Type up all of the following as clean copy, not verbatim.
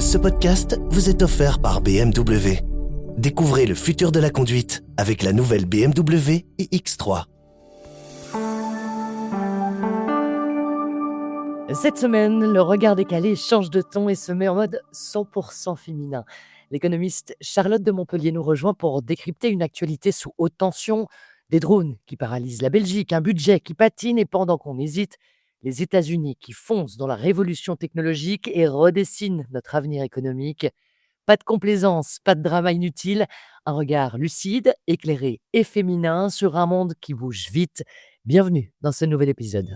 Ce podcast vous est offert par BMW. Découvrez le futur de la conduite avec la nouvelle BMW iX3. Cette semaine, le regard décalé change de ton et se met en mode 100% féminin. L'économiste Charlotte de Montpellier nous rejoint pour décrypter une actualité sous haute tension, des drones qui paralysent la Belgique, un budget qui patine et pendant qu'on hésite, les États-Unis qui foncent dans la révolution technologique et redessinent notre avenir économique. Pas de complaisance, pas de drama inutile, un regard lucide, éclairé et féminin sur un monde qui bouge vite. Bienvenue dans ce nouvel épisode.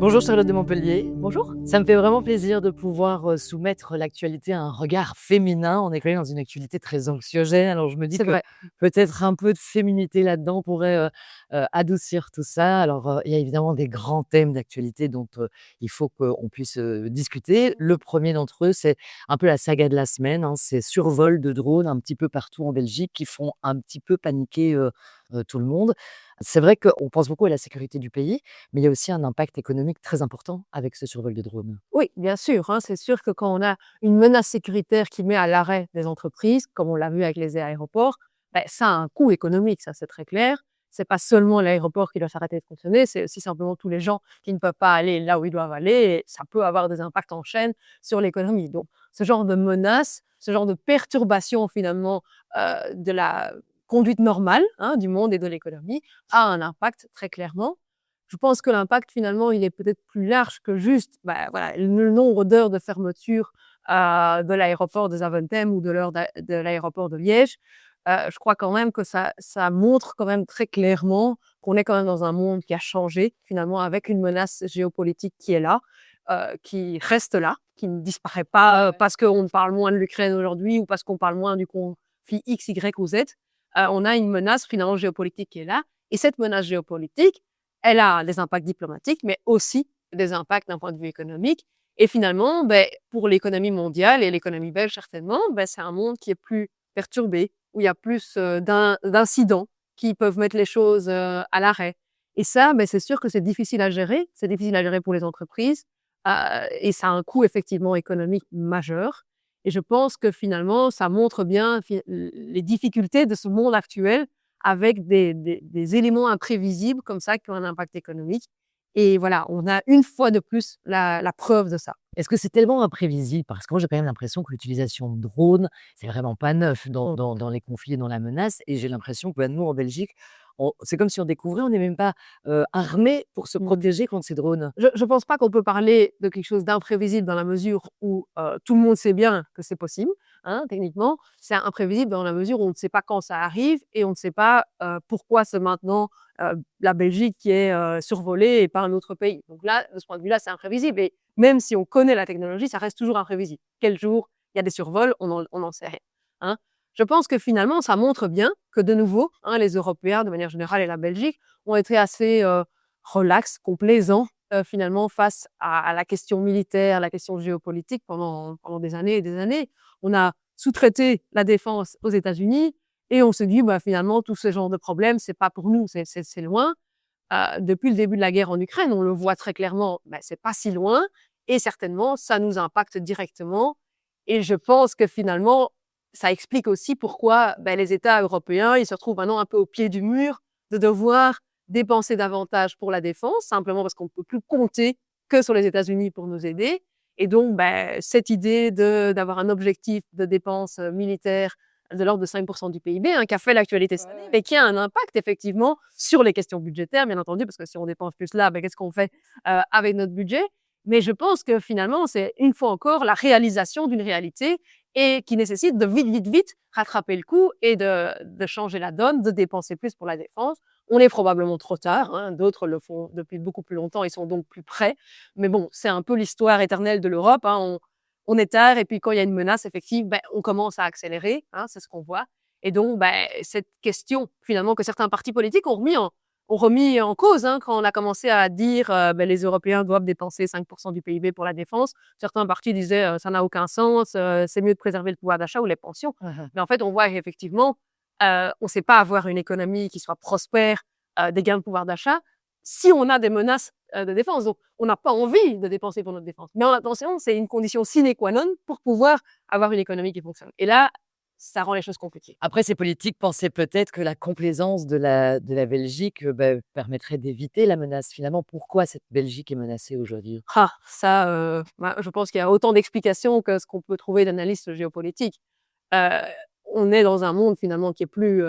Bonjour Charlotte de Montpellier. Bonjour. Ça me fait vraiment plaisir de pouvoir soumettre l'actualité à un regard féminin. On est quand même dans une actualité très anxiogène, alors je me dis C'est que vrai. peut-être un peu de féminité là-dedans pourrait adoucir tout ça. Alors il y a évidemment des grands thèmes d'actualité dont il faut qu'on puisse discuter. Le premier d'entre eux, c'est un peu la saga de la semaine, hein, ces survols de drones un petit peu partout en Belgique qui font un petit peu paniquer tout le monde. C'est vrai qu'on pense beaucoup à la sécurité du pays, mais il y a aussi un impact économique très important avec ce survol de drones. Oui, bien sûr, hein, c'est sûr que quand on a une menace sécuritaire qui met à l'arrêt des entreprises, comme on l'a vu avec les aéroports, ça a un coût économique, ça c'est très clair. C'est pas seulement l'aéroport qui doit s'arrêter de fonctionner, c'est aussi simplement tous les gens qui ne peuvent pas aller là où ils doivent aller, et ça peut avoir des impacts en chaîne sur l'économie. Donc, ce genre de menace, ce genre de perturbation finalement de la conduite normale, hein, du monde et de l'économie, a un impact très clairement. Je pense que l'impact finalement, il est peut-être plus large que juste, voilà, le nombre d'heures de fermeture de l'aéroport de Zaventem ou de l'aéroport de Liège. Je crois quand même que ça montre quand même très clairement qu'on est quand même dans un monde qui a changé finalement, avec une menace géopolitique qui est là, qui reste là, qui ne disparaît pas parce qu'on parle moins de l'Ukraine aujourd'hui ou parce qu'on parle moins du conflit X, Y ou Z. On a une menace finalement géopolitique qui est là, et cette menace géopolitique, elle a des impacts diplomatiques, mais aussi des impacts d'un point de vue économique. Et finalement, pour l'économie mondiale et l'économie belge certainement, c'est un monde qui est plus perturbé, où il y a plus d'incidents qui peuvent mettre les choses à l'arrêt. Et ça, c'est sûr que c'est difficile à gérer. C'est difficile à gérer pour les entreprises. Et ça a un coût effectivement économique majeur. Et je pense que finalement, ça montre bien les difficultés de ce monde actuel, avec des éléments imprévisibles comme ça qui ont un impact économique. Et voilà, on a une fois de plus la preuve de ça. Est-ce que c'est tellement imprévisible? Parce que moi, j'ai quand même l'impression que l'utilisation de drones, c'est vraiment pas neuf dans les conflits et dans la menace. Et j'ai l'impression que nous, en Belgique, c'est comme si on découvrait, on n'est même pas armé pour se protéger contre ces drones. Je ne pense pas qu'on peut parler de quelque chose d'imprévisible dans la mesure où tout le monde sait bien que c'est possible. Hein, techniquement, c'est imprévisible dans la mesure où on ne sait pas quand ça arrive et on ne sait pas pourquoi c'est maintenant la Belgique qui est survolée et pas un autre pays. Donc là, de ce point de vue-là, c'est imprévisible. Et même si on connaît la technologie, ça reste toujours imprévisible. Quel jour il y a des survols, on n'en sait rien. Hein. Je pense que finalement, ça montre bien que de nouveau, les Européens, de manière générale, et la Belgique, ont été assez relax, complaisants finalement face à la question militaire, la question géopolitique pendant des années et des années. On a sous-traité la défense aux États-Unis et on se dit finalement tout ce genre de problème, c'est pas pour nous, c'est loin. Depuis le début de la guerre en Ukraine, on le voit très clairement, c'est pas si loin, et certainement ça nous impacte directement. Et je pense que finalement, ça explique aussi pourquoi les États européens, ils se retrouvent maintenant un peu au pied du mur, de devoir dépenser davantage pour la défense, simplement parce qu'on ne peut plus compter que sur les États-Unis pour nous aider. Et donc, cette idée d'avoir un objectif de dépenses militaires de l'ordre de 5% du PIB, qui a fait l'actualité cette année, mais qui a un impact effectivement sur les questions budgétaires, bien entendu, parce que si on dépense plus là, qu'est-ce qu'on fait avec notre budget? Mais je pense que finalement, c'est une fois encore la réalisation d'une réalité et qui nécessite de vite rattraper le coup et de changer la donne, de dépenser plus pour la défense. On est probablement trop tard, d'autres le font depuis beaucoup plus longtemps, ils sont donc plus prêts. Mais bon, c'est un peu l'histoire éternelle de l'Europe. On est tard, et puis quand il y a une menace effective, on commence à accélérer, c'est ce qu'on voit. Et donc, cette question finalement que certains partis politiques ont remis en cause, quand on a commencé à dire les Européens doivent dépenser 5% du PIB pour la défense. Certains partis disaient ça n'a aucun sens, c'est mieux de préserver le pouvoir d'achat ou les pensions. Mais en fait, on voit effectivement, on ne sait pas avoir une économie qui soit prospère, des gains de pouvoir d'achat, si on a des menaces de défense. Donc, on n'a pas envie de dépenser pour notre défense. Mais attention, c'est une condition sine qua non pour pouvoir avoir une économie qui fonctionne. Et là, ça rend les choses compliquées. Après, ces politiques pensaient peut-être que la complaisance de la Belgique permettrait d'éviter la menace. Finalement, pourquoi cette Belgique est menacée aujourd'hui? Je pense qu'il y a autant d'explications que ce qu'on peut trouver d'analystes géopolitiques. Euh, on est dans un monde finalement qui est plus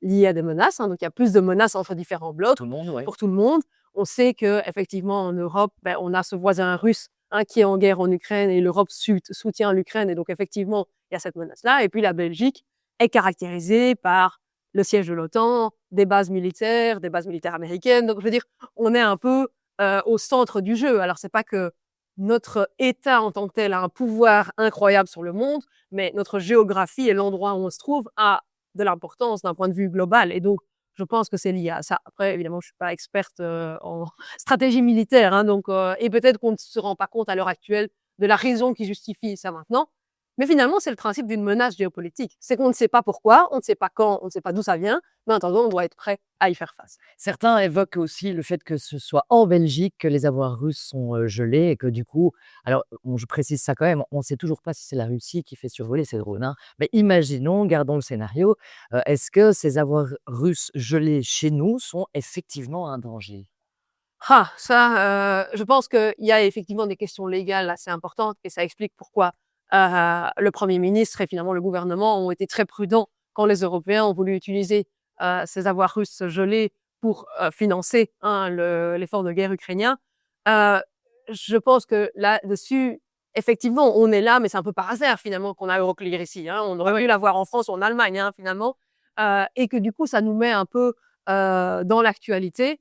lié à des menaces. Donc, il y a plus de menaces entre différents blocs Tout le monde, oui. pour tout le monde. On sait que effectivement en Europe, on a ce voisin russe qui est en guerre en Ukraine et l'Europe soutient l'Ukraine. Et donc, effectivement, il y a cette menace-là. Et puis, la Belgique est caractérisée par le siège de l'OTAN, des bases militaires américaines. Donc, je veux dire, on est un peu au centre du jeu. Alors, c'est pas que notre État en tant que tel a un pouvoir incroyable sur le monde, mais notre géographie et l'endroit où on se trouve a de l'importance d'un point de vue global. Et donc, je pense que c'est lié à ça. Après, évidemment, je suis pas experte en stratégie militaire, et peut-être qu'on ne se rend pas compte à l'heure actuelle de la raison qui justifie ça maintenant. Mais finalement, c'est le principe d'une menace géopolitique. C'est qu'on ne sait pas pourquoi, on ne sait pas quand, on ne sait pas d'où ça vient, mais en attendant, on doit être prêt à y faire face. Certains évoquent aussi le fait que ce soit en Belgique que les avoirs russes sont gelés et que du coup, alors je précise ça quand même, on ne sait toujours pas si c'est la Russie qui fait survoler ces drones, hein. Mais imaginons, gardons le scénario, est-ce que ces avoirs russes gelés chez nous sont effectivement un danger? Je pense qu'il y a effectivement des questions légales assez importantes et ça explique pourquoi le Premier ministre et finalement le gouvernement ont été très prudents quand les Européens ont voulu utiliser ces avoirs russes gelés pour financer l'effort de guerre ukrainien. Euh, je pense que là-dessus, effectivement, on est là, mais c'est un peu par hasard finalement qu'on a Euroclear ici. On aurait pu l'avoir en France ou en Allemagne finalement, et que du coup, ça nous met un peu dans l'actualité.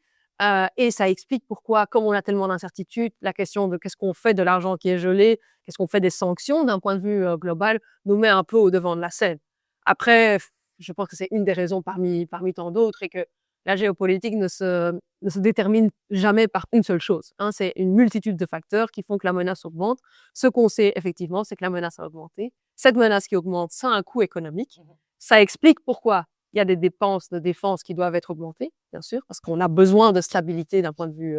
Et ça explique pourquoi, comme on a tellement d'incertitudes, la question de qu'est-ce qu'on fait de l'argent qui est gelé, qu'est-ce qu'on fait des sanctions d'un point de vue global, nous met un peu au devant de la scène. Après, je pense que c'est une des raisons parmi tant d'autres et que la géopolitique ne se détermine jamais par une seule chose. C'est une multitude de facteurs qui font que la menace augmente. Ce qu'on sait effectivement, c'est que la menace a augmenté. Cette menace qui augmente, ça a un coût économique. Ça explique pourquoi il y a des dépenses de défense qui doivent être augmentées, bien sûr, parce qu'on a besoin de stabilité d'un point de vue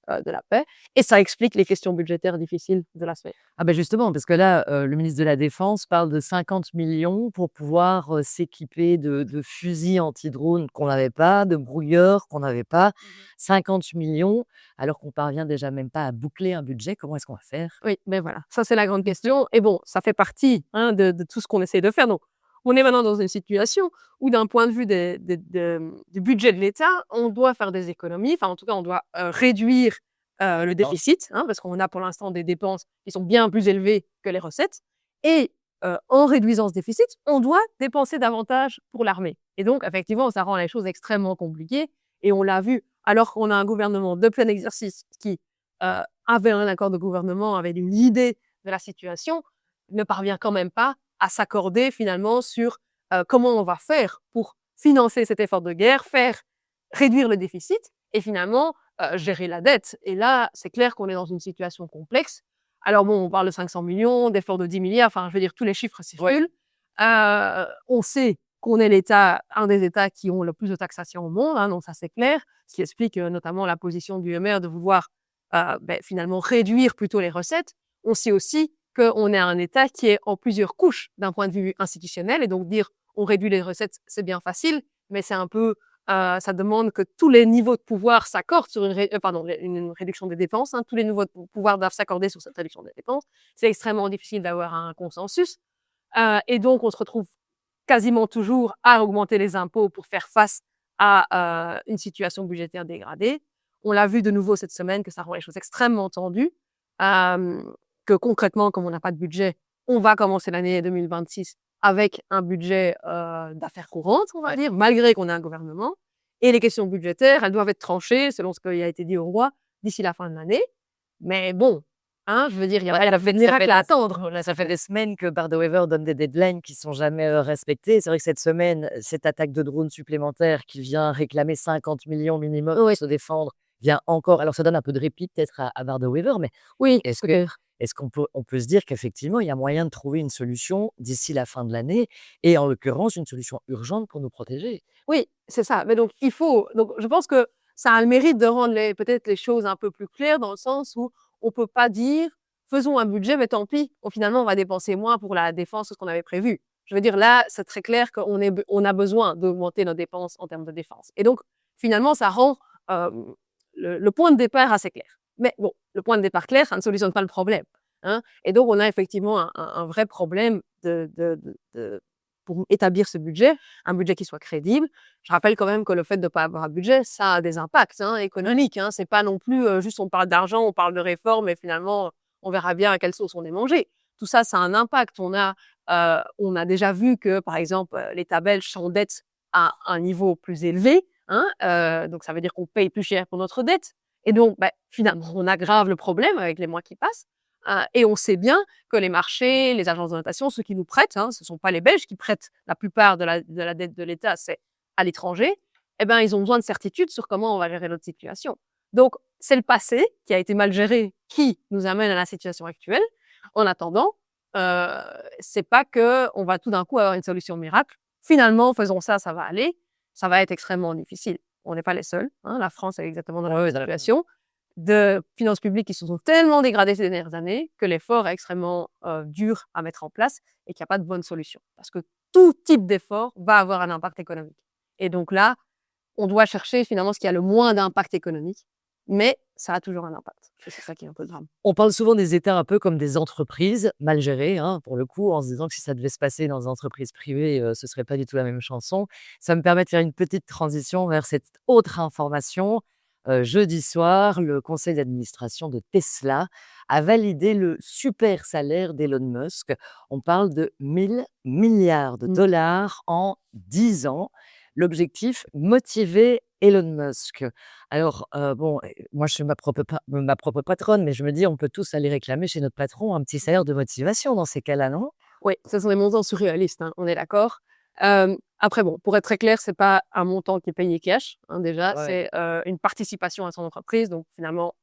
de la paix. Et ça explique les questions budgétaires difficiles de la semaine. Ah ben justement, parce que là, le ministre de la Défense parle de 50 millions pour pouvoir s'équiper de fusils anti-drones qu'on n'avait pas, de brouilleurs qu'on n'avait pas. 50 millions, alors qu'on parvient déjà même pas à boucler un budget. Comment est-ce qu'on va faire? Oui, ben voilà, ça c'est la grande question. Et bon, ça fait partie de tout ce qu'on essaie de faire. Donc, on est maintenant dans une situation où, d'un point de vue du budget de l'État, on doit faire des économies. Enfin, en tout cas, on doit réduire le déficit, parce qu'on a pour l'instant des dépenses qui sont bien plus élevées que les recettes. Et en réduisant ce déficit, on doit dépenser davantage pour l'armée. Et donc, effectivement, ça rend les choses extrêmement compliquées. Et on l'a vu, alors qu'on a un gouvernement de plein exercice qui avait un accord de gouvernement, avait une idée de la situation, ne parvient quand même pas à s'accorder finalement sur comment on va faire pour financer cet effort de guerre, réduire le déficit et finalement gérer la dette. Et là, c'est clair qu'on est dans une situation complexe. Alors bon, on parle de 500 millions, d'efforts de 10 milliards, enfin je veux dire, tous les chiffres circulent. On sait qu'on est un des États qui ont le plus de taxation au monde, donc ça c'est clair, ce qui explique notamment la position du MR de vouloir finalement réduire plutôt les recettes. On sait aussi qu'on est un État qui est en plusieurs couches d'un point de vue institutionnel. Et donc, dire on réduit les recettes, c'est bien facile, mais c'est un peu, ça demande que tous les niveaux de pouvoir s'accordent sur une réduction des dépenses. Tous les niveaux de pouvoir doivent s'accorder sur cette réduction des dépenses. C'est extrêmement difficile d'avoir un consensus. Et donc, on se retrouve quasiment toujours à augmenter les impôts pour faire face à une situation budgétaire dégradée. On l'a vu de nouveau cette semaine que ça rend les choses extrêmement tendues. Que concrètement, comme on n'a pas de budget, on va commencer l'année 2026 avec un budget d'affaires courantes, on va dire, malgré qu'on ait un gouvernement. Et les questions budgétaires, elles doivent être tranchées, selon ce qui a été dit au roi, d'ici la fin de l'année. Mais bon, je veux dire, il y a pas de miracle à attendre. Ça fait des semaines que Bardo-Wever donne des deadlines qui ne sont jamais respectées. C'est vrai que cette semaine, cette attaque de drone supplémentaire qui vient réclamer 50 millions minimum pour se défendre vient encore alors ça donne un peu de répit peut-être à Varda Weaver, mais Oui, est-ce que peut-être. est-ce qu'on peut se dire qu'effectivement, il y a moyen de trouver une solution d'ici la fin de l'année et en l'occurrence, une solution urgente pour nous protéger? Oui, c'est ça. Mais donc je pense que ça a le mérite de rendre peut-être les choses un peu plus claires dans le sens où on peut pas dire: «Faisons un budget, mais tant pis, finalement, on va dépenser moins pour la défense que ce qu'on avait prévu». Je veux dire, là, c'est très clair on a besoin d'augmenter nos dépenses en termes de défense et donc finalement, ça rend, le point de départ assez clair. Mais bon, le point de départ clair, ça ne solutionne pas le problème, hein, et donc on a effectivement un vrai problème pour établir ce budget, un budget qui soit crédible. Je rappelle quand même que le fait de ne pas avoir un budget, ça a des impacts, hein, économiques, hein. C'est pas non plus, juste on parle d'argent, on parle de réforme et finalement, on verra bien à quelle sauce on est mangé. Tout ça, ça a un impact. On a déjà vu que, par exemple, l'État belge s'endette à un niveau plus élevé, hein, donc ça veut dire qu'on paye plus cher pour notre dette et donc, finalement, on aggrave le problème avec les mois qui passent, et on sait bien que les marchés, les agences de notation, ceux qui nous prêtent, hein, ce ne sont pas les Belges qui prêtent la plupart de la dette de l'État, c'est à l'étranger, eh ben, ils ont besoin de certitudes sur comment on va gérer notre situation. Donc, c'est le passé qui a été mal géré qui nous amène à la situation actuelle. En attendant, c'est pas que on va tout d'un coup avoir une solution miracle. Finalement, faisons ça, ça va aller. Ça va être extrêmement difficile. On n'est pas les seuls, hein. La France est exactement dans la Ouais, même ouais, dans la situation de finances publiques qui se sont tellement dégradées ces dernières années que l'effort est extrêmement dur à mettre en place et qu'il n'y a pas de bonne solution. Parce que tout type d'effort va avoir un impact économique. Et donc là, on doit chercher finalement ce qui a le moins d'impact économique, mais ça a toujours un impact. C'est ça qui est un peu le drame. On parle souvent des États un peu comme des entreprises mal gérées, hein, pour le coup, en se disant que si ça devait se passer dans des entreprises privées, ce serait pas du tout la même chanson. Ça me permet de faire une petite transition vers cette autre information. Jeudi soir, le conseil d'administration de Tesla a validé le super salaire d'Elon Musk. On parle de 1 000 milliards de Mm. dollars en 10 ans. L'objectif, motiver Elon Musk. Alors, bon, moi, je suis ma propre patronne, mais je me dis: «On peut tous aller réclamer chez notre patron un petit salaire de motivation dans ces cas-là, non?» Oui, ce sont des montants surréalistes, hein, on est d'accord. Après bon, pour être très clair, c'est pas un montant qui est payé cash, hein, déjà, Ouais, c'est, une participation à son entreprise, donc finalement,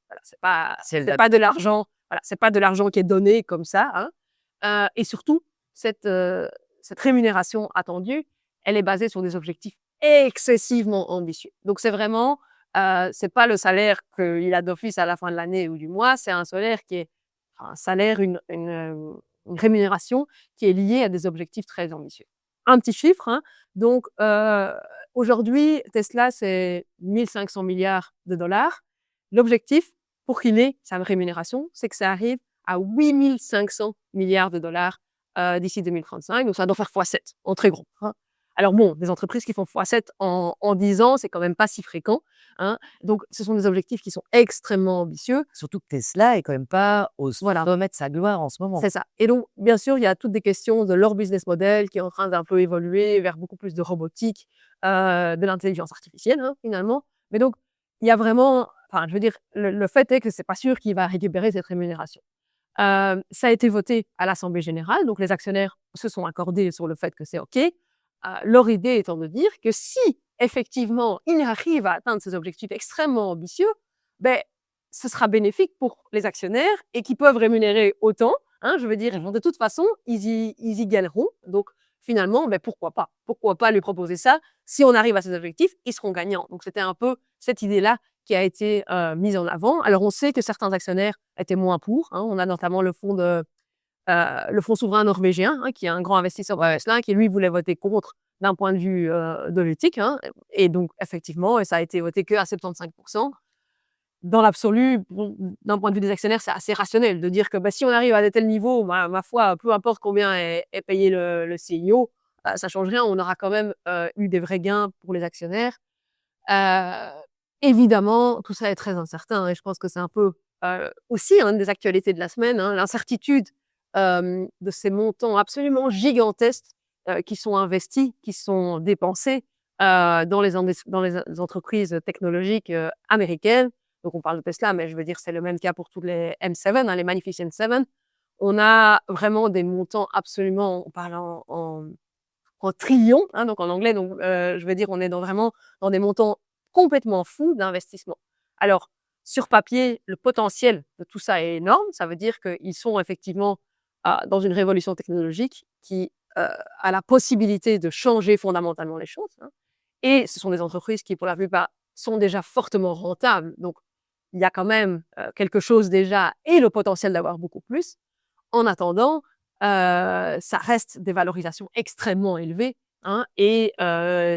voilà, c'est le c'est date. pas de l'argent, voilà, c'est pas de l'argent qui est donné comme ça, hein. Et surtout, cette rémunération attendue, elle est basée sur des objectifs excessivement ambitieux. Donc c'est vraiment, c'est pas le salaire qu'il a d'office à la fin de l'année ou du mois, c'est un salaire, une rémunération qui est liée à des objectifs très ambitieux. Un petit chiffre, hein, donc aujourd'hui, Tesla, c'est 1 500 milliards de dollars. L'objectif pour qu'il ait sa rémunération, c'est que ça arrive à 8 500 milliards de dollars d'ici 2035. Donc, ça doit faire x7 en très gros, hein. Alors bon, des entreprises qui font x7 en 10 ans, c'est quand même pas si fréquent, hein. Donc, ce sont des objectifs qui sont extrêmement ambitieux. Surtout que Tesla est quand même pas au Voilà. sommet de sa gloire en ce moment. C'est ça. Et donc, bien sûr, il y a toutes des questions de leur business model qui est en train d'un peu évoluer vers beaucoup plus de robotique, de l'intelligence artificielle, hein, finalement. Mais donc, il y a vraiment, enfin, je veux dire, le fait est que c'est pas sûr qu'il va récupérer cette rémunération. Ça a été voté à l'Assemblée générale, donc les actionnaires se sont accordés sur le fait que c'est OK. Leur idée étant de dire que si effectivement il arrive à atteindre ces objectifs extrêmement ambitieux, ben, ce sera bénéfique pour les actionnaires et qui peuvent rémunérer autant, hein, je veux dire, de toute façon, ils y gagneront. Donc finalement, ben, pourquoi pas? Pourquoi pas lui proposer ça? Si on arrive à ces objectifs, ils seront gagnants. Donc c'était un peu cette idée-là qui a été mise en avant. Alors on sait que certains actionnaires étaient moins pour, hein. On a notamment le fonds souverain norvégien, hein, qui est un grand investisseur dans Tesla, qui lui voulait voter contre d'un point de vue de l'éthique, hein. Et donc effectivement, et ça a été voté qu'à 75%. Dans l'absolu, bon, d'un point de vue des actionnaires, c'est assez rationnel de dire que si on arrive à de tels niveaux, ma foi, peu importe combien est payé le CEO, ça change rien. On aura quand même eu des vrais gains pour les actionnaires. Euh, Évidemment, tout ça est très incertain, et je pense que c'est un peu aussi une des actualités de la semaine, hein, l'incertitude de ces montants absolument gigantesques qui sont investis, qui sont dépensés dans les entreprises technologiques américaines. Donc on parle de Tesla, mais je veux dire c'est le même cas pour tous les M7, hein, les Magnificent Seven. On a vraiment des montants absolument, on parle en trillions, hein, donc en anglais. Donc je veux dire, on est vraiment dans des montants complètement fous d'investissement. Alors, sur papier, le potentiel de tout ça est énorme. Ça veut dire qu'ils sont effectivement dans une révolution technologique qui a la possibilité de changer fondamentalement les choses, hein. Et ce sont des entreprises qui, pour la plupart, sont déjà fortement rentables. Donc, il y a quand même quelque chose déjà et le potentiel d'avoir beaucoup plus. En attendant, ça reste des valorisations extrêmement élevées, hein, et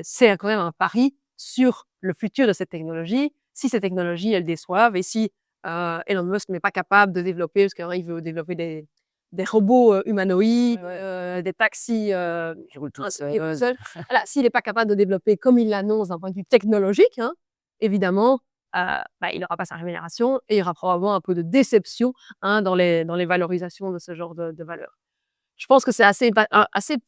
c'est quand même un pari sur le futur de cette technologie. Si ces technologies, elles déçoivent et si Elon Musk n'est pas capable de développer, parce qu'il veut développer des robots humanoïdes, des taxis Qui roule tout qui seul. roulent seuls. Voilà, s'il n'est pas capable de développer comme il l'annonce d'un point de vue technologique, hein, évidemment, il n'aura pas sa rémunération et il y aura probablement un peu de déception, hein, dans les valorisations de ce genre de valeurs. Je pense que c'est assez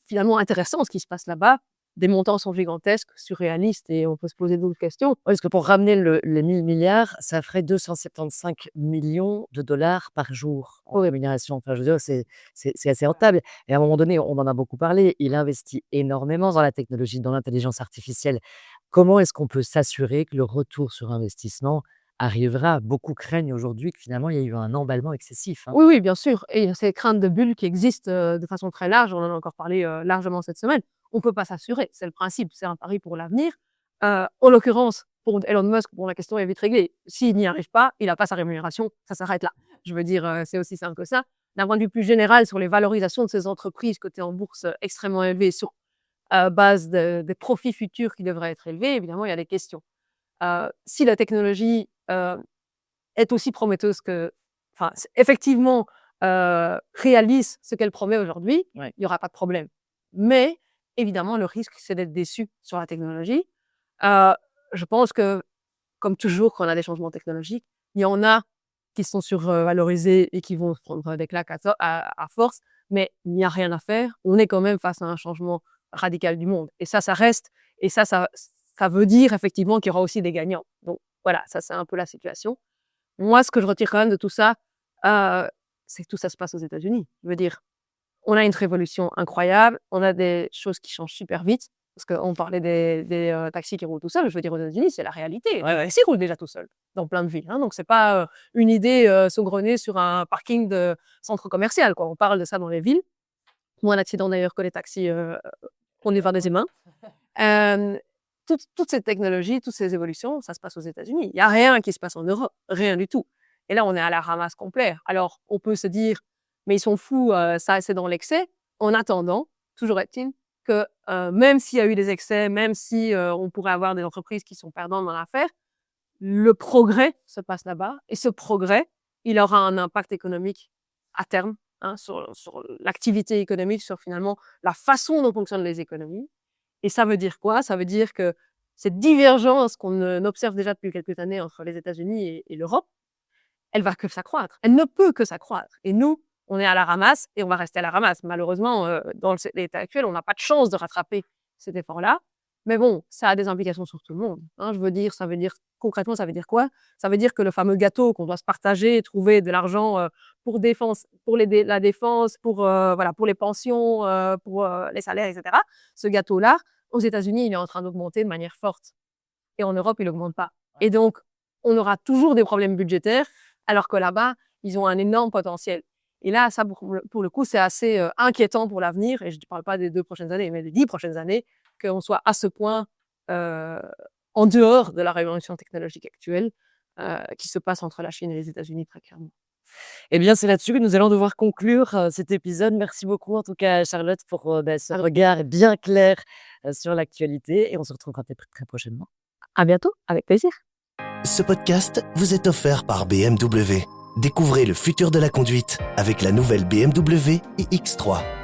finalement intéressant ce qui se passe là-bas. Des montants sont gigantesques, surréalistes et on peut se poser d'autres questions. Ouais, parce que pour ramener les 1000 milliards, ça ferait 275 millions de dollars par jour en Oui. rémunération. Enfin, je veux dire, c'est assez rentable. Et à un moment donné, on en a beaucoup parlé, il investit énormément dans la technologie, dans l'intelligence artificielle. Comment est-ce qu'on peut s'assurer que le retour sur investissement arrivera? Beaucoup craignent aujourd'hui que finalement, il y ait eu un emballement excessif, hein. Oui, oui, bien sûr. Et il y a ces craintes de bulles qui existent de façon très large. On en a encore parlé largement cette semaine. On ne peut pas s'assurer. C'est le principe. C'est un pari pour l'avenir. En l'occurrence, pour Elon Musk, la question est vite réglée. S'il n'y arrive pas, il n'a pas sa rémunération. Ça s'arrête là. Je veux dire, c'est aussi simple que ça. D'un point de vue plus général sur les valorisations de ces entreprises cotées en bourse extrêmement élevées sur base des profits futurs qui devraient être élevés, évidemment, il y a des questions. Si la technologie est aussi prometteuse effectivement, réalise ce qu'elle promet aujourd'hui, Ouais. il n'y aura pas de problème. Mais évidemment, le risque, c'est d'être déçu sur la technologie. Je pense que, comme toujours, quand on a des changements technologiques, il y en a qui sont survalorisés et qui vont se prendre des claques à force, mais il n'y a rien à faire. On est quand même face à un changement radical du monde. Et ça reste. Et ça veut dire effectivement qu'il y aura aussi des gagnants. Donc voilà, ça, c'est un peu la situation. Moi, ce que je retire quand même de tout ça, c'est que tout ça se passe aux États-Unis. Je veux dire, on a une révolution incroyable, on a des choses qui changent super vite, parce qu'on parlait des taxis qui roulent tout seuls. Je veux dire, aux États-Unis, c'est la réalité. Ouais, Les ouais. taxis roulent déjà tout seuls dans plein de villes, hein, donc c'est pas une idée saugrenue sur un parking de centre commercial, quoi. On parle de ça dans les villes. Moins d'accidents d'ailleurs que les taxis conduits par des humains. Toutes ces technologies, toutes ces évolutions, ça se passe aux États-Unis. Il n'y a rien qui se passe en Europe, rien du tout. Et là, on est à la ramasse complète. Alors, on peut se dire, mais ils sont fous, ça, c'est dans l'excès. En attendant, toujours est-il que même s'il y a eu des excès, même si on pourrait avoir des entreprises qui sont perdantes dans l'affaire, le progrès se passe là-bas. Et ce progrès, il aura un impact économique à terme, hein, sur l'activité économique, sur finalement la façon dont fonctionnent les économies. Et ça veut dire quoi? Ça veut dire que cette divergence qu'on observe déjà depuis quelques années entre les États-Unis et l'Europe, elle va que s'accroître. Elle ne peut que s'accroître. Et nous, on est à la ramasse et on va rester à la ramasse. Malheureusement, dans l'état actuel, on n'a pas de chance de rattraper cet effort-là. Mais bon, ça a des implications sur tout le monde, hein. Je veux dire, concrètement, ça veut dire quoi? Ça veut dire que le fameux gâteau qu'on doit se partager, trouver de l'argent pour la défense, pour les pensions, pour les salaires, etc. Ce gâteau-là, aux États-Unis, il est en train d'augmenter de manière forte. Et en Europe, il n'augmente pas. Et donc, on aura toujours des problèmes budgétaires, alors que là-bas, ils ont un énorme potentiel. Et là, ça, pour le coup, c'est assez inquiétant pour l'avenir. Et je ne parle pas des 2 prochaines années, mais des 10 prochaines années, qu'on soit à ce point en dehors de la révolution technologique actuelle qui se passe entre la Chine et les États-Unis, très clairement. Eh bien, c'est là-dessus que nous allons devoir conclure cet épisode. Merci beaucoup, en tout cas, Charlotte, pour ce regard bien clair sur l'actualité. Et on se retrouvera très, très prochainement. À bientôt, avec plaisir. Ce podcast vous est offert par BMW. Découvrez le futur de la conduite avec la nouvelle BMW iX3.